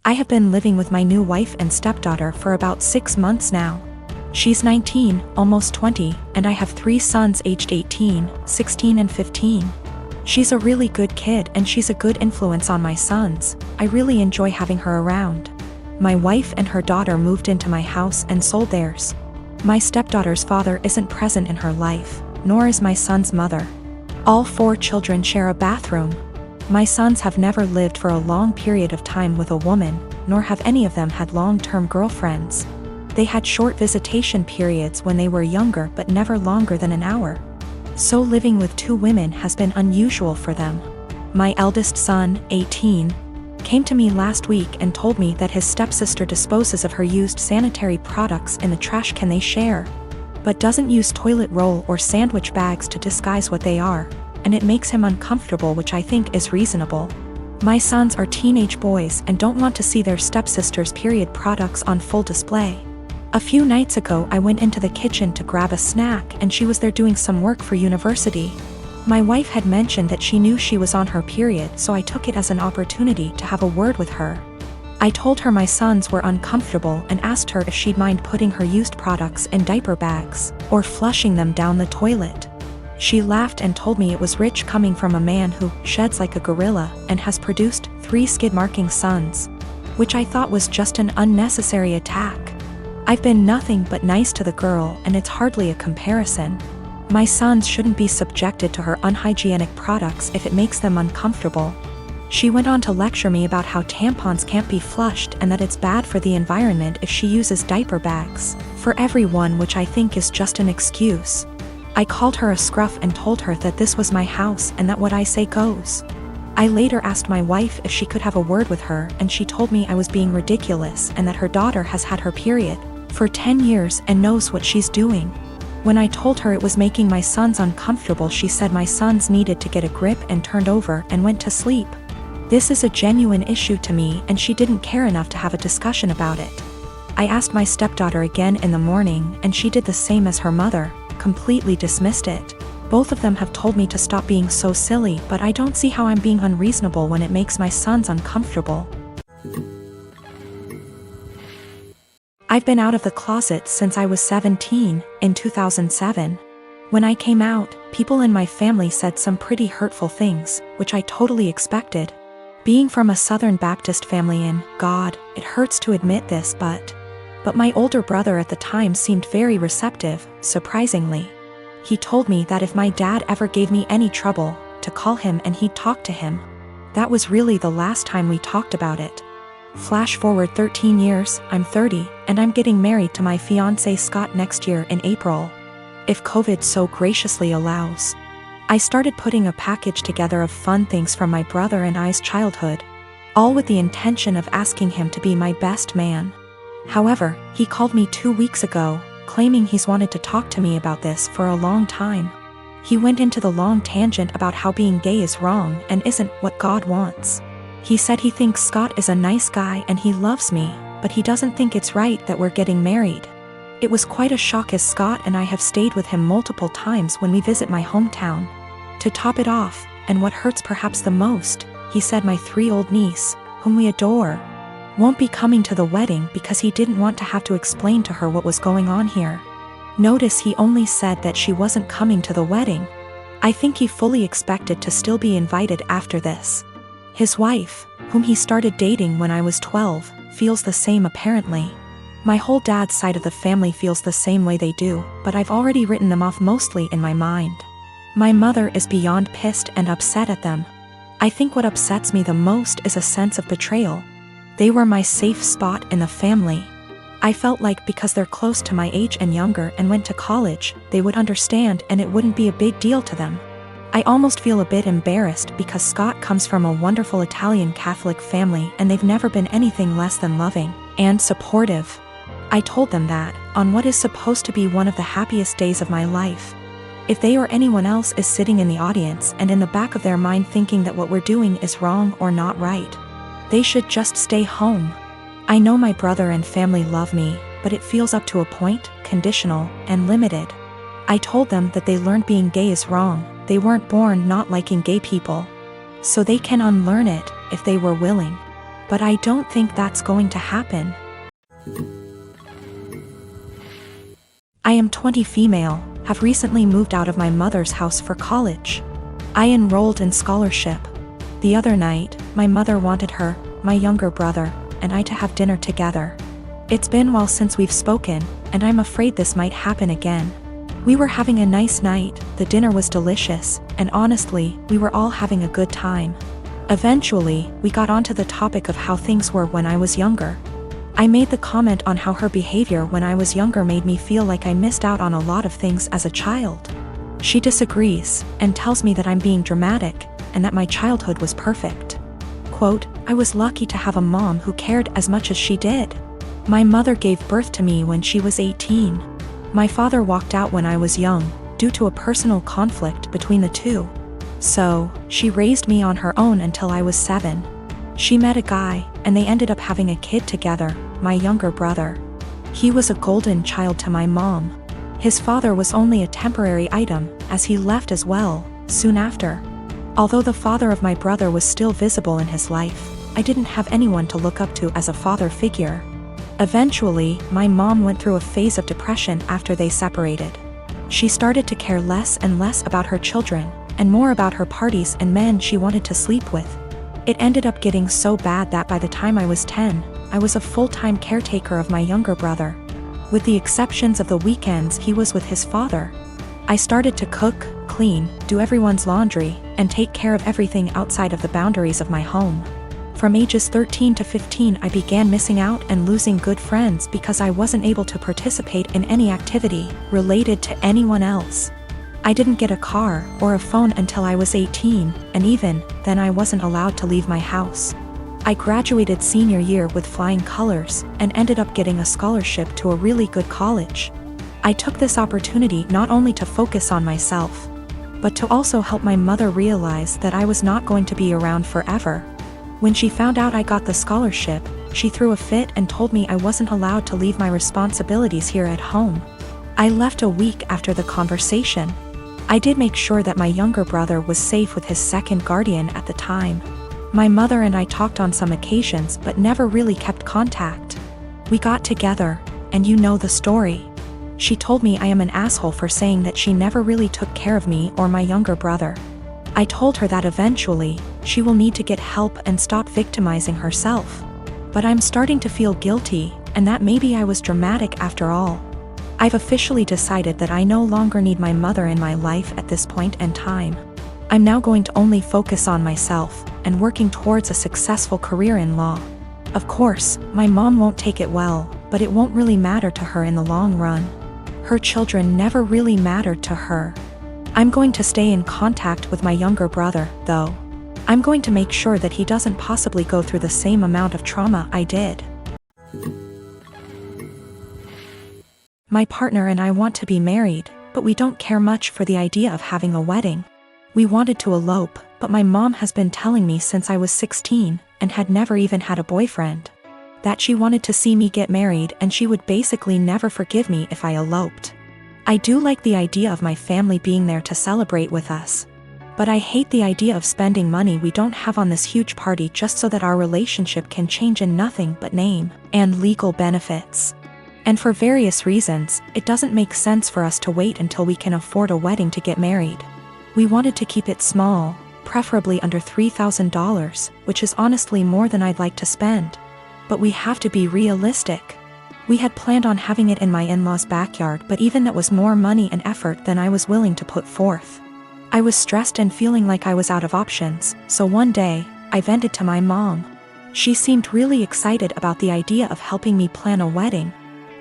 I have been living with my new wife and stepdaughter for about 6 months now. She's 19, almost 20, and I have 3 sons aged 18, 16 and 15. She's a really good kid and she's a good influence on my sons. I really enjoy having her around. My wife and her daughter moved into my house and sold theirs. My stepdaughter's father isn't present in her life, nor is my son's mother. All 4 children share a bathroom. My sons have never lived for a long period of time with a woman, nor have any of them had long-term girlfriends. They had short visitation periods when they were younger but never longer than an hour. So living with 2 women has been unusual for them. My eldest son, 18, came to me last week and told me that his stepsister disposes of her used sanitary products in the trash can they share, but doesn't use toilet roll or sandwich bags to disguise what they are, and it makes him uncomfortable, which I think is reasonable. My sons are teenage boys and don't want to see their stepsister's period products on full display. A few nights ago I went into the kitchen to grab a snack and she was there doing some work for university. My wife had mentioned that she knew she was on her period, so I took it as an opportunity to have a word with her. I told her my sons were uncomfortable and asked her if she'd mind putting her used products in diaper bags or flushing them down the toilet. She laughed and told me it was rich coming from a man who sheds like a gorilla and has produced 3 skid-marking sons, which I thought was just an unnecessary attack. I've been nothing but nice to the girl and it's hardly a comparison. My sons shouldn't be subjected to her unhygienic products if it makes them uncomfortable. She went on to lecture me about how tampons can't be flushed and that it's bad for the environment if she uses diaper bags for everyone, which I think is just an excuse. I called her a scruff and told her that this was my house and that what I say goes. I later asked my wife if she could have a word with her and she told me I was being ridiculous and that her daughter has had her period for 10 years and knows what she's doing. When I told her it was making my sons uncomfortable, she said my sons needed to get a grip and turned over and went to sleep. This is a genuine issue to me and she didn't care enough to have a discussion about it. I asked my stepdaughter again in the morning and she did the same as her mother, completely dismissed it. Both of them have told me to stop being so silly, but I don't see how I'm being unreasonable when it makes my sons uncomfortable. I've been out of the closet since I was 17, in 2007. When I came out, people in my family said some pretty hurtful things, which I totally expected. Being from a Southern Baptist family God, it hurts to admit this, but my older brother at the time seemed very receptive, surprisingly. He told me that if my dad ever gave me any trouble, to call him and he'd talk to him. That was really the last time we talked about it. Flash forward 13 years, I'm 30, and I'm getting married to my fiancé Scott next year in April, if COVID so graciously allows. I started putting a package together of fun things from my brother and I's childhood, all with the intention of asking him to be my best man. However, he called me 2 weeks ago, claiming he's wanted to talk to me about this for a long time. He went into the long tangent about how being gay is wrong and isn't what God wants. He said he thinks Scott is a nice guy and he loves me, but he doesn't think it's right that we're getting married. It was quite a shock, as Scott and I have stayed with him multiple times when we visit my hometown. To top it off, and what hurts perhaps the most, he said my 3-year-old niece, whom we adore, won't be coming to the wedding because he didn't want to have to explain to her what was going on here. Notice he only said that she wasn't coming to the wedding. I think he fully expected to still be invited after this. His wife, whom he started dating when I was 12, feels the same apparently. My whole dad's side of the family feels the same way they do, but I've already written them off mostly in my mind. My mother is beyond pissed and upset at them. I think what upsets me the most is a sense of betrayal. They were my safe spot in the family. I felt like because they're close to my age and younger and went to college, they would understand and it wouldn't be a big deal to them. I almost feel a bit embarrassed because Scott comes from a wonderful Italian Catholic family and they've never been anything less than loving and supportive. I told them that, on what is supposed to be one of the happiest days of my life. If they or anyone else is sitting in the audience and in the back of their mind thinking that what we're doing is wrong or not right, they should just stay home. I know my brother and family love me, but it feels up to a point, conditional, and limited. I told them that they learned being gay is wrong. They weren't born not liking gay people. So they can unlearn it, if they were willing. But I don't think that's going to happen. I am 20 female, have recently moved out of my mother's house for college. I enrolled in scholarship. The other night, my mother wanted her, my younger brother, and I to have dinner together. It's been a while since we've spoken, and I'm afraid this might happen again. We were having a nice night, the dinner was delicious, and honestly, we were all having a good time. Eventually, we got onto the topic of how things were when I was younger. I made the comment on how her behavior when I was younger made me feel like I missed out on a lot of things as a child. She disagrees, and tells me that I'm being dramatic, and that my childhood was perfect. Quote, I was lucky to have a mom who cared as much as she did. My mother gave birth to me when she was 18. My father walked out when I was young, due to a personal conflict between the two. So, she raised me on her own until I was 7. She met a guy, and they ended up having a kid together, my younger brother. He was a golden child to my mom. His father was only a temporary item, as he left as well, soon after. Although the father of my brother was still visible in his life, I didn't have anyone to look up to as a father figure. Eventually, my mom went through a phase of depression after they separated. She started to care less and less about her children, and more about her parties and men she wanted to sleep with. It ended up getting so bad that by the time I was 10, I was a full-time caretaker of my younger brother. With the exceptions of the weekends he was with his father. I started to cook, clean, do everyone's laundry, and take care of everything outside of the boundaries of my home. From ages 13 to 15 I began missing out and losing good friends because I wasn't able to participate in any activity related to anyone else. I didn't get a car or a phone until I was 18, and even then I wasn't allowed to leave my house. I graduated senior year with flying colors and ended up getting a scholarship to a really good college. I took this opportunity not only to focus on myself, but to also help my mother realize that I was not going to be around forever. When she found out I got the scholarship, she threw a fit and told me I wasn't allowed to leave my responsibilities here at home. I left a week after the conversation. I did make sure that my younger brother was safe with his second guardian at the time. My mother and I talked on some occasions but never really kept contact. We got together, and you know the story. She told me I am an asshole for saying that she never really took care of me or my younger brother. I told her that eventually, she will need to get help and stop victimizing herself. But I'm starting to feel guilty, and that maybe I was dramatic after all. I've officially decided that I no longer need my mother in my life at this point in time. I'm now going to only focus on myself, and working towards a successful career in law. Of course, my mom won't take it well, but it won't really matter to her in the long run. Her children never really mattered to her. I'm going to stay in contact with my younger brother, though. I'm going to make sure that he doesn't possibly go through the same amount of trauma I did. My partner and I want to be married, but we don't care much for the idea of having a wedding. We wanted to elope, but my mom has been telling me since I was 16, and had never even had a boyfriend, that she wanted to see me get married and she would basically never forgive me if I eloped. I do like the idea of my family being there to celebrate with us. But I hate the idea of spending money we don't have on this huge party just so that our relationship can change in nothing but name and legal benefits. And for various reasons, it doesn't make sense for us to wait until we can afford a wedding to get married. We wanted to keep it small, preferably under $3,000, which is honestly more than I'd like to spend. But we have to be realistic. We had planned on having it in my in-laws' backyard, but even that was more money and effort than I was willing to put forth. I was stressed and feeling like I was out of options, so one day, I vented to my mom. She seemed really excited about the idea of helping me plan a wedding.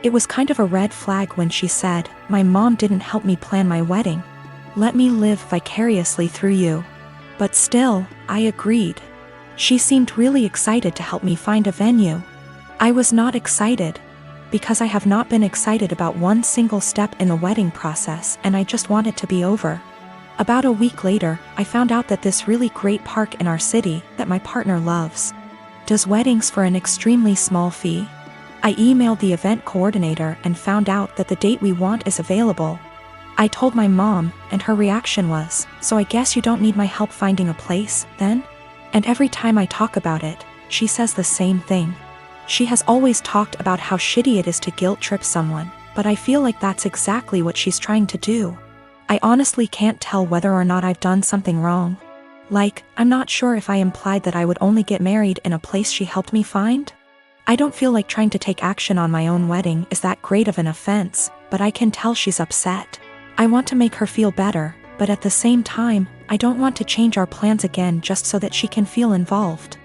It was kind of a red flag when she said, "My mom didn't help me plan my wedding. Let me live vicariously through you." But still, I agreed. She seemed really excited to help me find a venue. I was not excited, because I have not been excited about one single step in the wedding process, and I just want it to be over. About a week later, I found out that this really great park in our city, that my partner loves, does weddings for an extremely small fee. I emailed the event coordinator and found out that the date we want is available. I told my mom, and her reaction was, "So I guess you don't need my help finding a place, then?" And every time I talk about it, she says the same thing. She has always talked about how shitty it is to guilt trip someone, but I feel like that's exactly what she's trying to do. I honestly can't tell whether or not I've done something wrong. Like, I'm not sure if I implied that I would only get married in a place she helped me find. I don't feel like trying to take action on my own wedding is that great of an offense, but I can tell she's upset. I want to make her feel better, but at the same time, I don't want to change our plans again just so that she can feel involved.